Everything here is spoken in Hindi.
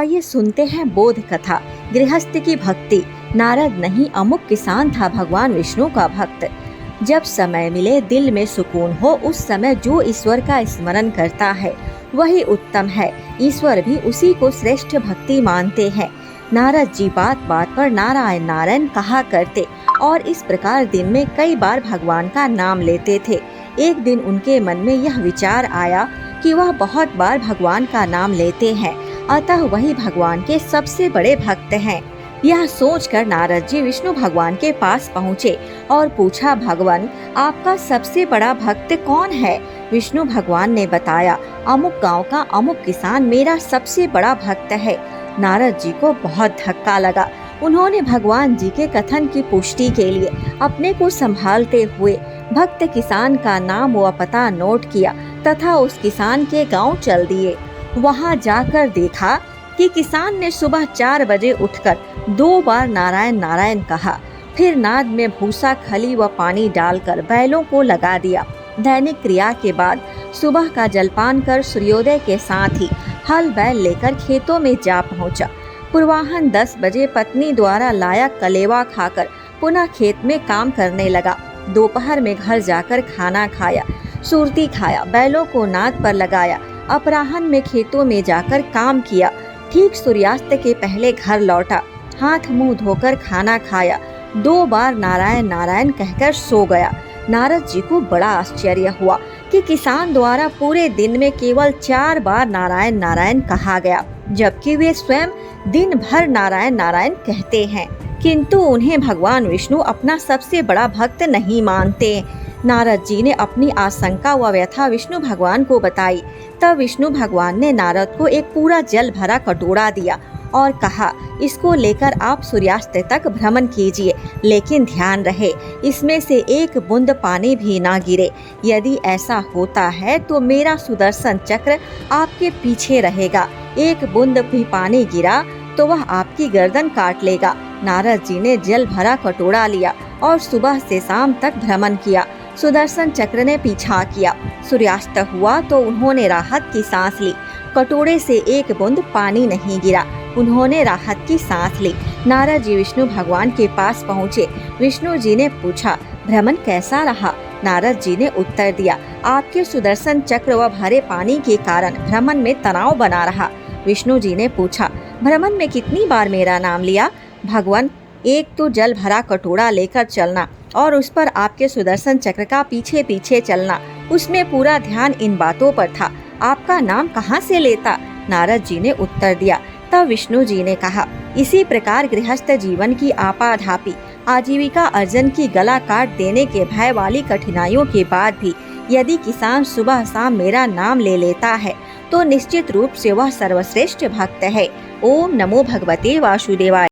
आइए सुनते हैं बोध कथा। गृहस्थ की भक्ति। नारद नहीं, अमुक किसान था भगवान विष्णु का भक्त। जब समय मिले, दिल में सुकून हो, उस समय जो ईश्वर का स्मरण करता है वही उत्तम है। ईश्वर भी उसी को श्रेष्ठ भक्ति मानते हैं। नारद जी बात बात पर नारायण नारायण कहा करते और इस प्रकार दिन में कई बार भगवान का नाम लेते थे। एक दिन उनके मन में यह विचार आया कि वह बहुत बार भगवान का नाम लेते हैं, अतः वही भगवान के सबसे बड़े भक्त हैं। यह सोचकर नारद जी विष्णु भगवान के पास पहुँचे और पूछा, भगवान आपका सबसे बड़ा भक्त कौन है? विष्णु भगवान ने बताया, अमुक गांव का अमुक किसान मेरा सबसे बड़ा भक्त है। नारद जी को बहुत धक्का लगा। उन्होंने भगवान जी के कथन की पुष्टि के लिए अपने को संभालते हुए भक्त किसान का नाम व पता नोट किया तथा उस किसान के गांव चल दिए। वहां जाकर देखा कि किसान ने सुबह 4 बजे उठकर 2 बार नारायण नारायण कहा। फिर नाद में भूसा, खली व पानी डालकर बैलों को लगा दिया। दैनिक क्रिया के बाद सुबह का जलपान कर सूर्योदय के साथ ही हल बैल लेकर खेतों में जा पहुंचा। पूर्वाह्न 10 बजे पत्नी द्वारा लाया कलेवा खाकर पुनः खेत में काम करने लगा। दोपहर में घर जाकर खाना खाया, सुरती खाया, बैलों को नाद पर लगाया। अपराह्न में खेतों में जाकर काम किया। ठीक सूर्यास्त के पहले घर लौटा, हाथ मुंह धोकर खाना खाया, 2 बार नारायण नारायण कहकर सो गया। नारद जी को बड़ा आश्चर्य हुआ कि किसान द्वारा पूरे दिन में केवल 4 बार नारायण नारायण कहा गया, जबकि वे स्वयं दिन भर नारायण नारायण कहते हैं, किंतु उन्हें भगवान विष्णु अपना सबसे बड़ा भक्त नहीं मानते। नारद जी ने अपनी आशंका व व्यथा विष्णु भगवान को बताई। तब विष्णु भगवान ने नारद को एक पूरा जल भरा कटोरा दिया और कहा, इसको लेकर आप सूर्यास्त तक भ्रमण कीजिए, लेकिन ध्यान रहे इसमें से एक बूंद पानी भी ना गिरे। यदि ऐसा होता है तो मेरा सुदर्शन चक्र आपके पीछे रहेगा। एक बूंद भी पानी गिरा तो वह आपकी गर्दन काट लेगा। नारद जी ने जल भरा कटोरा लिया और सुबह से शाम तक भ्रमण किया। सुदर्शन चक्र ने पीछा किया। सूर्यास्त हुआ तो उन्होंने राहत की सांस ली। कटोरे से एक बूंद पानी नहीं गिरा। उन्होंने राहत की सांस ली। नारद जी विष्णु भगवान के पास पहुँचे। विष्णु जी ने पूछा, भ्रमण कैसा रहा? नारद जी ने उत्तर दिया, आपके सुदर्शन चक्र व भरे पानी के कारण भ्रमण में तनाव बना रहा। विष्णु जी ने पूछा, भ्रमण में कितनी बार मेरा नाम लिया? भगवान, एक तो जल भरा कटोरा लेकर चलना और उस पर आपके सुदर्शन चक्र का पीछे पीछे चलना, उसमें पूरा ध्यान इन बातों पर था। आपका नाम कहाँ से लेता? नारद जी ने उत्तर दिया। तब विष्णु जी ने कहा, इसी प्रकार गृहस्थ जीवन की आपाधापी आजीविका अर्जन की गला काट देने के भय वाली कठिनाइयों के बाद भी यदि किसान सुबह शाम मेरा नाम ले लेता है तो निश्चित रूप से वह सर्वश्रेष्ठ भक्त है। ओम नमो भगवते वासुदेवाय।